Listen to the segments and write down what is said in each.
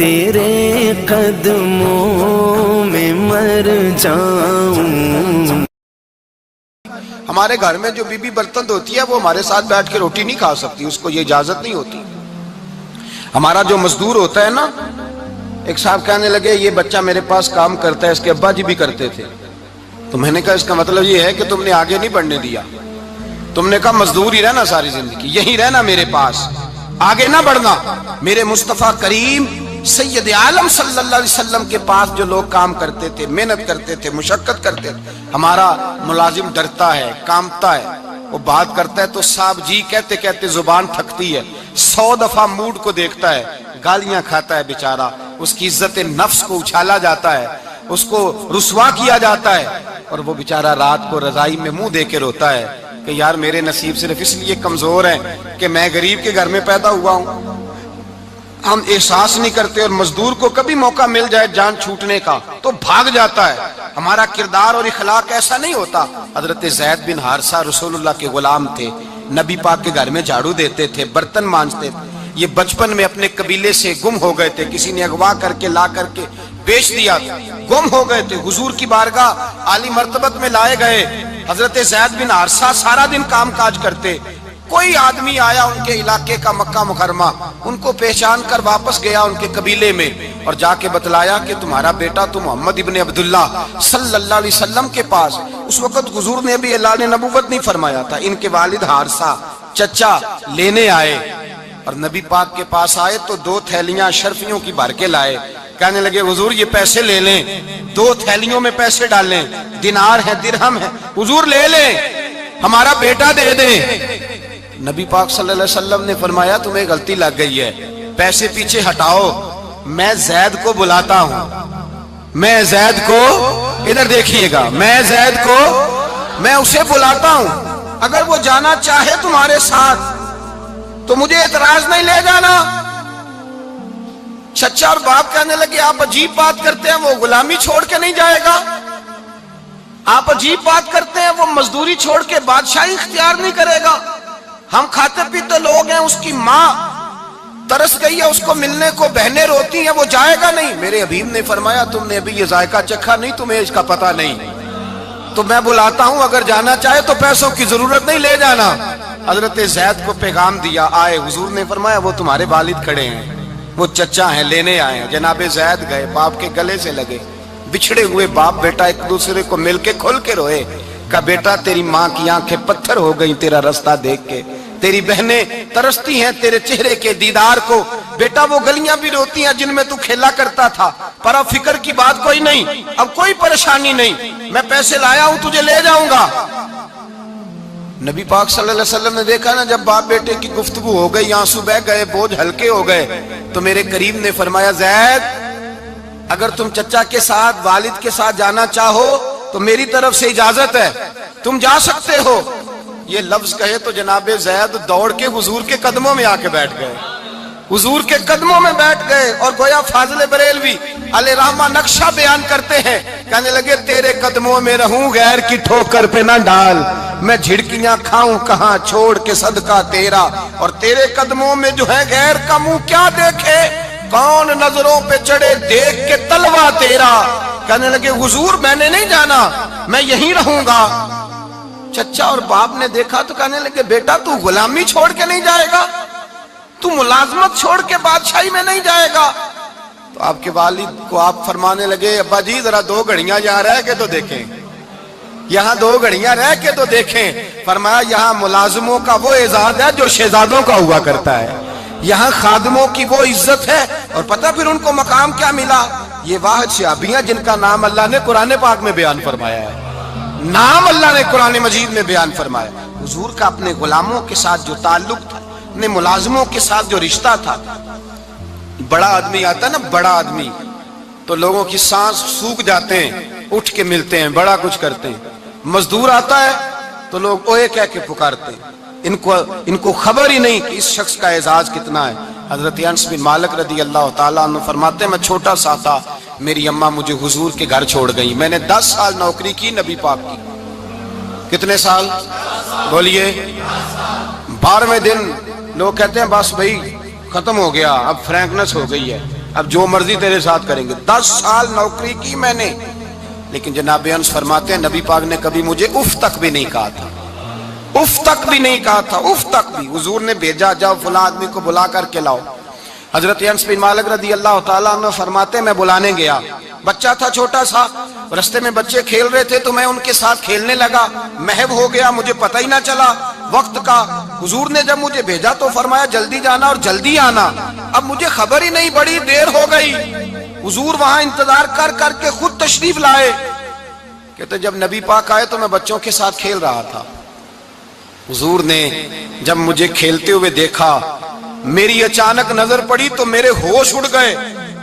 تیرے قدموں میں مر جاؤں۔ ہمارے گھر میں جو بی بی برتن دھوتی ہے وہ ہمارے ساتھ بیٹھ کے روٹی نہیں کھا سکتی، اس کو یہ اجازت نہیں ہوتی۔ ہمارا جو مزدور ہوتا ہے نا، ایک صاحب کہنے لگے یہ بچہ میرے پاس کام کرتا ہے، اس کے ابا جی بھی کرتے تھے، تو میں نے کہا اس کا مطلب یہ ہے کہ تم نے آگے نہیں بڑھنے دیا، تم نے کہا مزدور ہی رہنا ساری زندگی، یہی رہنا میرے پاس، آگے نہ بڑھنا۔ میرے مصطفیٰ کریم سید عالم صلی اللہ علیہ وسلم کے پاس جو لوگ کام کرتے تھے، محنت کرتے تھے، مشقت کرتے تھے، ہمارا ملازم ڈرتا ہے، کامتا ہے، وہ بات کرتا ہے تو صاحب جی کہتے کہتے زبان تھکتی ہے، 100 دفعہ موڈ کو دیکھتا ہے، گالیاں کھاتا ہے بیچارہ، اس کی عزت نفس کو اچھالا جاتا ہے، اس کو رسوا کیا جاتا ہے، اور وہ بیچارہ رات کو رضائی میں منہ دے کے روتا ہے کہ یار میرے نصیب صرف اس لیے کمزور ہیں کہ میں غریب کے گھر میں پیدا ہوا ہوں۔ ہم احساس نہیں کرتے، اور مزدور کو کبھی موقع مل جائے جان چھوٹنے کا تو بھاگ جاتا ہے۔ ہمارا کردار اور اخلاق ایسا نہیں ہوتا۔ حضرت زید بن حارثہ رسول اللہ کے غلام تھے، نبی پاک کے گھر میں جھاڑو دیتے تھے، برتن مانجتے تھے۔ یہ بچپن میں اپنے قبیلے سے گم ہو گئے تھے، کسی نے اغوا کر کے لا کر کے بیچ دیا تھا، گم ہو گئے تھے، حضور کی بارگاہ عالی مرتبت میں لائے گئے۔ حضرت زید بن حارثہ سارا دن کام کاج کرتے، کوئی آدمی آیا ان کے علاقے کا مکہ مکرمہ، ان کو پہچان کر واپس گیا ان کے قبیلے میں اور جا کے بتلایا کہ تمہارا بیٹا تو محمد ابن عبداللہ صلی اللہ علیہ وسلم کے پاس، اس وقت حضور نے بھی اللہ نے نبوت نہیں فرمایا تھا، ان کے والد حارثہ چچا لینے آئے، اور نبی پاک کے پاس آئے تو 2 تھیلیاں شرفیوں کی بھر کے لائے، کہنے لگے حضور یہ پیسے لے لیں، 2 تھیلیوں میں پیسے ڈالیں، دینار ہے درہم ہے، حضور لے لیں، ہمارا بیٹا دے دیں۔ نبی پاک صلی اللہ علیہ وسلم نے فرمایا تمہیں غلطی لگ گئی ہے، پیسے پیچھے ہٹاؤ، میں زید کو بلاتا ہوں، میں زید کو، ادھر دیکھیے گا، میں زید کو، میں اسے بلاتا ہوں، اگر وہ جانا چاہے تمہارے ساتھ تو مجھے اعتراض نہیں لے جانا۔ چچا اور باپ کہنے لگے آپ عجیب بات کرتے ہیں، وہ غلامی چھوڑ کے نہیں جائے گا، آپ عجیب بات کرتے ہیں، وہ مزدوری چھوڑ کے بادشاہی اختیار نہیں کرے گا، ہم کھاتے پیتے لوگ ہیں، اس کی ماں ترس گئی ہے اس کو ملنے کو، بہنیں روتی ہیں، وہ جائے گا نہیں۔ میرے حبیب نے فرمایا تم نے ابھی یہ ذائقہ چکھا نہیں، تمہیں اس کا پتہ نہیں، تو میں بلاتا ہوں، اگر جانا چاہے تو پیسوں کی ضرورت نہیں، لے جانا۔ حضرت زید کو پیغام دیا، آئے، حضور نے فرمایا وہ تمہارے والد کھڑے ہیں، وہ چچا ہیں، لینے آئے ہیں۔ جناب زید گئے، باپ کے گلے سے لگے، بچھڑے ہوئے باپ بیٹا ایک دوسرے کو مل کے کھل کے روئے، کہا بیٹا تیری ماں کی آنکھیں پتھر ہو گئی تیرا رستہ دیکھ کے، تیری بہنیں ترستی ہیں تیرے چہرے کے دیدار کو، بیٹا وہ گلیاں بھی روتی ہیں جن میں تو کھیلا کرتا تھا، پر اب فکر کی بات کوئی نہیں، اب کوئی پریشانی نہیں، میں پیسے لایا ہوں تجھے لے جاؤں گا۔ نبی پاک صلی اللہ علیہ وسلم نے دیکھا نا جب باپ بیٹے کی گفتگو ہو گئی، آنسو بہہ گئے، بوجھ ہلکے ہو گئے، تو میرے کریم نے فرمایا زید اگر تم چچا کے ساتھ والد کے ساتھ جانا چاہو تو میری طرف سے اجازت ہے، تم جا سکتے ہو۔ یہ لفظ کہے تو جناب زید دوڑ کے حضور کے قدموں میں آ کے بیٹھ گئے، حضور کے قدموں میں بیٹھ گئے، اور گویا فاضل بریلوی علیہ رحمہ نقشہ بیان کرتے ہیں، کہنے لگے تیرے قدموں میں رہوں غیر کی ٹھوکر پہ نہ ڈال، میں جھڑکیاں کھاؤں کہاں چھوڑ کے صدقہ تیرا، اور تیرے قدموں میں جو ہے غیر کا منہ کیا دیکھے، کون نظروں پہ چڑھے دیکھ کے تلوا تیرا۔ کہنے لگے حضور میں نے نہیں جانا، میں یہیں رہوں گا۔ چچا اور باپ نے دیکھا تو کہنے لگے بیٹا تو غلامی چھوڑ کے نہیں جائے گا، تو ملازمت چھوڑ کے بادشاہی میں نہیں جائے گا۔ تو آپ کے والد کو آپ فرمانے لگے ابا جی ذرا 2 گھڑیاں یہاں رہ کے تو دیکھیں، یہاں 2 گھڑیاں رہ کے تو دیکھیں۔ فرمایا یہاں ملازموں کا وہ اعزاز ہے جو شہزادوں کا ہوا کرتا ہے، یہاں خادموں کی وہ عزت ہے، اور پتہ پھر ان کو مقام کیا ملا، یہ واحد صحابیاں جن کا نام اللہ نے قرآن پاک میں بیان فرمایا ہے، نام اللہ نے قرآن مجید میں بیان فرمایا۔ حضور کا اپنے غلاموں کے ساتھ جو تعلق تھا، اپنے ملازموں کے ساتھ جو رشتہ تھا، بڑا آدمی آتا ہے نا، بڑا آدمی تو لوگوں کی سانس سوکھ جاتے ہیں، اٹھ کے ملتے ہیں، بڑا کچھ کرتے ہیں۔ مزدور آتا ہے تو لوگ اوے کہہ کے پکارتے ہیں، ان کو خبر ہی نہیں کہ اس شخص کا اعزاز کتنا ہے۔ حضرت انس بن مالک رضی اللہ تعالیٰ عنہ فرماتے ہیں میں چھوٹا سا تھا، میری اماں مجھے حضور کے گھر چھوڑ گئی، میں نے 10 سال نوکری کی نبی پاک کی۔ کتنے سال بولیے؟ 12ویں دن لوگ کہتے ہیں بس بھائی ختم ہو گیا، اب فرینکنس ہو گئی ہے، اب جو مرضی تیرے ساتھ کریں گے. 10 سال نوکری کی میں نے, لیکن جناب انس فرماتے ہیں نبی پاک نے کبھی مجھے اف تک بھی نہیں کہا تھا, اف تک بھی نہیں کہا تھا, اف تک بھی. حضور نے بھیجا جاؤ فلاں آدمی کو بلا کر کے لاؤ. حضرت انس بن مالک رضی اللہ تعالیٰ عنہ فرماتے ہیں میں بلانے گیا, بچہ تھا چھوٹا سا, رستے میں بچے کھیل رہے تھے تو میں ان کے ساتھ کھیلنے لگا, محو ہو گیا, مجھے پتہ ہی نہ چلا وقت کا. حضور نے جب مجھے بھیجا تو فرمایا جلدی جانا اور جلدی آنا. اب مجھے خبر ہی نہیں, بڑی دیر ہو گئی. حضور وہاں انتظار کر کر کے خود تشریف لائے. کہتے جب نبی پاک آئے تو میں بچوں کے ساتھ کھیل رہا تھا. حضور نے جب مجھے کھیلتے ہوئے دیکھا, میری اچانک نظر پڑی تو میرے ہوش اڑ گئے.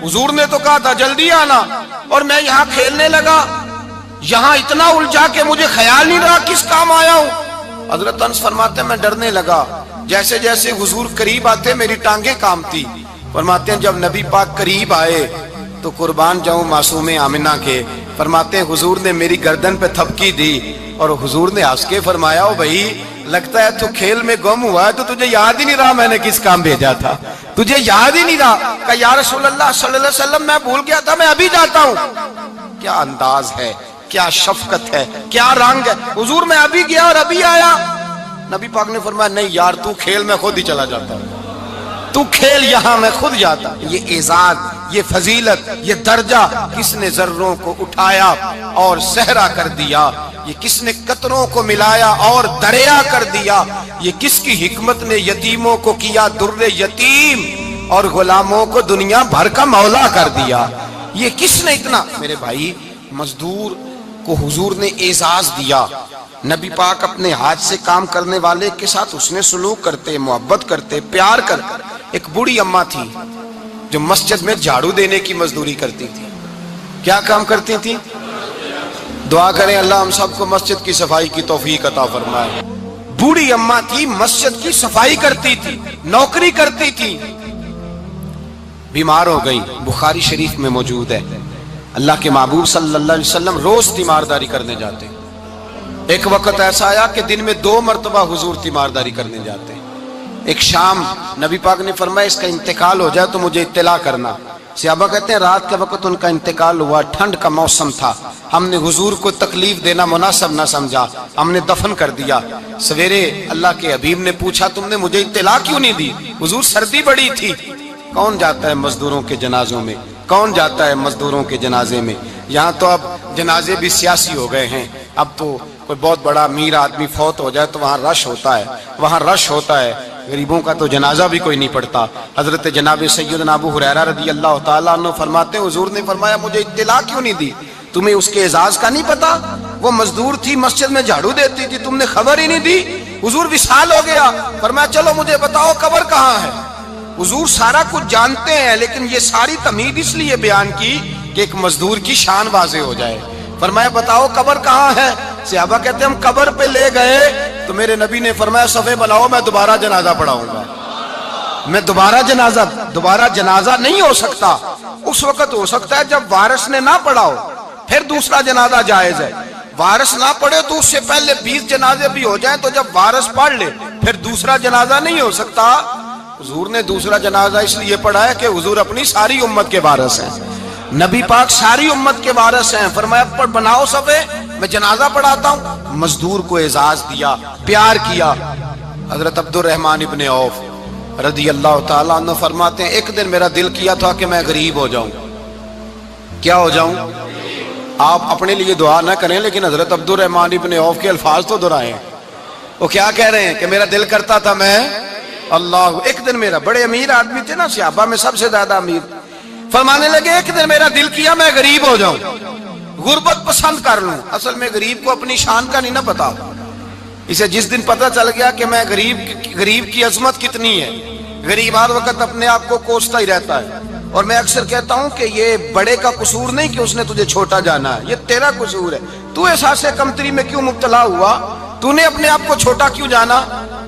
حضور نے تو کہا تھا جلدی آنا, اور میں یہاں کھیلنے لگا, یہاں اتنا الجھا کہ مجھے خیال نہیں رہا کس کام آیا ہوں. حضرت انس فرماتے ہیں میں ڈرنے لگا, جیسے جیسے حضور قریب آتے میری ٹانگیں کانپتی. فرماتے ہیں جب نبی پاک قریب آئے تو قربان جاؤں معصوم آمنہ کے, فرماتے ہیں حضور نے میری گردن پہ تھپکی دی اور حضور نے ہنس کے فرمایا او بھائی لگتا ہے تو کھیل میں گم ہوا ہے تو تجھے یاد ہی نہیں رہا میں نے کس کام بھیجا تھا, تجھے یاد ہی نہیں رہا. کہا یا رسول اللہ صلی اللہ علیہ وسلم میں بھول گیا تھا, میں ابھی جاتا ہوں. کیا انداز ہے, کیا شفقت ہے, کیا رنگ ہے. حضور میں ابھی گیا اور ابھی آیا. نبی پاک نے فرمایا نہیں یار تو کھیل میں خود ہی چلا جاتا ہوں, تو کھیل یہاں میں خود جاتا. یہ اعزاز, یہ فضیلت, یہ درجہ کس نے ذروں کو اٹھایا اور صحرا کر دیا, یہ کس نے قطروں کو ملایا اور دریا کر دیا, یہ کس کی حکمت نے یتیموں کو کیا در یتیم اور غلاموں کو دنیا بھر کا مولا کر دیا. یہ کس نے اتنا. میرے بھائی مزدور کو حضور نے اعزاز دیا. نبی پاک اپنے ہاتھ سے کام کرنے والے کے ساتھ اس نے سلوک کرتے, محبت کرتے, پیار کرتے. ایک بوڑھی اماں تھی جو مسجد میں جھاڑو دینے کی مزدوری کرتی تھی. کیا کام کرتی تھی؟ دعا کریں اللہ ہم سب کو مسجد کی صفائی کی توفیق عطا فرمائے. بوڑھی اماں تھی, مسجد کی صفائی کرتی تھی, نوکری کرتی تھی, بیمار ہو گئی. بخاری شریف میں موجود ہے اللہ کے محبوب صلی اللہ علیہ وسلم روز تیمارداری کرنے جاتے. ایک وقت ایسا آیا کہ دن میں 2 مرتبہ حضور تیمارداری کرنے جاتے. ایک شام نبی پاک نے فرمایا اس کا انتقال ہو جائے تو مجھے اطلاع کرنا. صحابہ کہتے ہیں رات کے وقت ان کا انتقال ہوا, ٹھنڈ کا موسم تھا, ہم نے حضور کو تکلیف دینا مناسب نہ سمجھا, ہم نے دفن کر دیا. سویرے اللہ کے حبیب نے پوچھا تم نے مجھے اطلاع کیوں نہیں دی؟ حضور سردی بڑی تھی. کون جاتا ہے مزدوروں کے جنازوں میں, کون جاتا ہے مزدوروں کے جنازے میں. یہاں تو اب جنازے بھی سیاسی ہو گئے ہیں. اب تو کوئی بہت بڑا امیر آدمی فوت ہو جائے تو وہاں رش ہوتا ہے, وہاں رش ہوتا ہے. غریبوں کا تو جنازہ بھی کوئی نہیں پڑتا. حضرت جناب سیدنا ابو ہریرہ رضی اللہ تعالیٰ عنہ فرماتے ہیں حضور نے فرمایا مجھے اطلاع کیوں نہیں دی؟ تمہیں اس کے اعزاز کا نہیں پتا؟ وہ مزدور تھی, مسجد میں جھاڑو دیتی تھی, تم نے خبر ہی نہیں دی. حضور وصال ہو گیا, فرمایا چلو مجھے بتاؤ قبر کہاں ہے. حضور سارا کچھ جانتے ہیں لیکن یہ ساری تمہید اس لیے بیان کی کہ ایک مزدور کی شان واضح ہو جائے. فرمایا بتاؤ قبر کہاں ہے. صحابہ کہتے ہیں ہم قبر پہ لے گئے تو میرے نبی نے فرمایا صفے بناؤ میں دوبارہ جنازہ پڑھاؤں گا. میں دوبارہ جنازہ نہیں ہو سکتا. اس وقت ہو سکتا ہے جب وارث نے نہ پڑھاؤ, پھر دوسرا جنازہ جائز ہے. وارث نہ پڑھے تو اس سے پہلے 20 جنازے بھی ہو جائیں تو جب وارث پڑھ لے پھر دوسرا جنازہ نہیں ہو سکتا. حضور نے دوسرا جنازہ اس لیے پڑھا ہے کہ حضور اپنی ساری امت کے وارث ہیں, نبی پاک ساری امت کے وارث ہیں. فرمایا پر بناؤ صفے میں جنازہ پڑھاتا ہوں. مزدور کو اعزاز دیا, پیار کیا. حضرت عبد الرحمن ابن عوف رضی اللہ تعالیٰ عنہ فرماتے ہیں ایک دن میرا دل کیا تھا کہ میں غریب ہو جاؤں. کیا ہو جاؤں؟ آپ اپنے لیے دعا نہ کریں لیکن حضرت عبد الرحمن ابن عوف کے الفاظ تو دہرائیں. وہ کیا کہہ رہے ہیں کہ میرا دل کرتا تھا میں اللہ. ایک دن میرا, بڑے امیر آدمی تھے نا, صحابہ میں سب سے زیادہ امیر, فرمانے لگے ایک دن میرا دل کیا میں غریب ہو جاؤں, غربت پسند کر لوں. اصل میں غریب کو اپنی شان کا نہیں نہ پتا. اسے جس دن پتا چل گیا کہ میں غریب کی عظمت کتنی ہے, غریب ہر وقت اپنے آپ کو کوستا ہی رہتا ہے. اور میں اکثر کہتا ہوں کہ یہ بڑے کا قصور نہیں کہ اس نے تجھے چھوٹا جانا ہے, یہ تیرا قصور ہے. تو احساس کمتری میں کیوں مبتلا ہوا؟ تو نے اپنے آپ کو چھوٹا کیوں جانا؟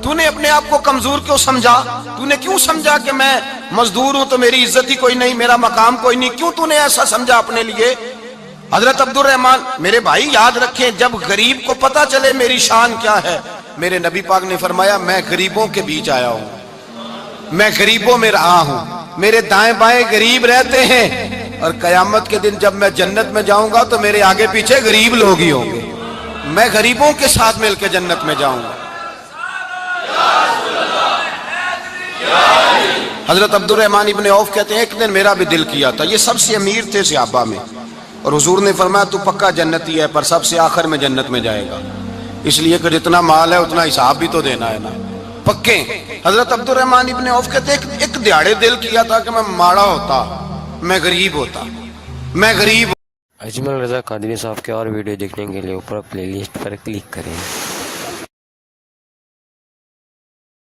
تو نے اپنے آپ کو کمزور کیوں سمجھا؟ تو نے کیوں سمجھا کہ میں مزدور ہوں تو میری عزت ہی کوئی نہیں, میرا مقام کوئی نہیں؟ کیوں تو نے ایسا سمجھا اپنے لیے؟ حضرت عبد الرحمن میرے بھائی یاد رکھیں, جب غریب کو پتا چلے میری شان کیا ہے, میرے نبی پاک نے فرمایا میں غریبوں کے بیچ آیا ہوں, میں غریبوں میں رہا ہوں. میرے دائیں بائیں غریب رہتے ہیں، اور قیامت کے دن جب میں جنت میں جاؤں گا تو میرے آگے پیچھے غریب لوگ ہی ہوں گے، میں غریبوں کے ساتھ مل کے جنت میں جاؤں گا۔ حضرت عبد الرحمن ابن عوف کہتے ہیں ایک دن میرا بھی دل کیا تھا، یہ سب سے امیر تھے صحابہ میں، اور حضور نے فرمایا تو پکا جنتی ہے پر سب سے آخر میں جنت میں جائے گا، اس لیے کہ جتنا مال ہے اتنا حساب بھی تو دینا ہے نا، پکے۔ حضرت عبد الرحمن ابن عوف کہتے ہیں ایک دیہڑے دل کیا تھا کہ میں ماڑا ہوتا، میں غریب ہوتا، میں غریب۔ اجمل رضا قادری صاحب کے اور ویڈیو دیکھنے کے لیے اوپر پلے لسٹ پر کلک کریں۔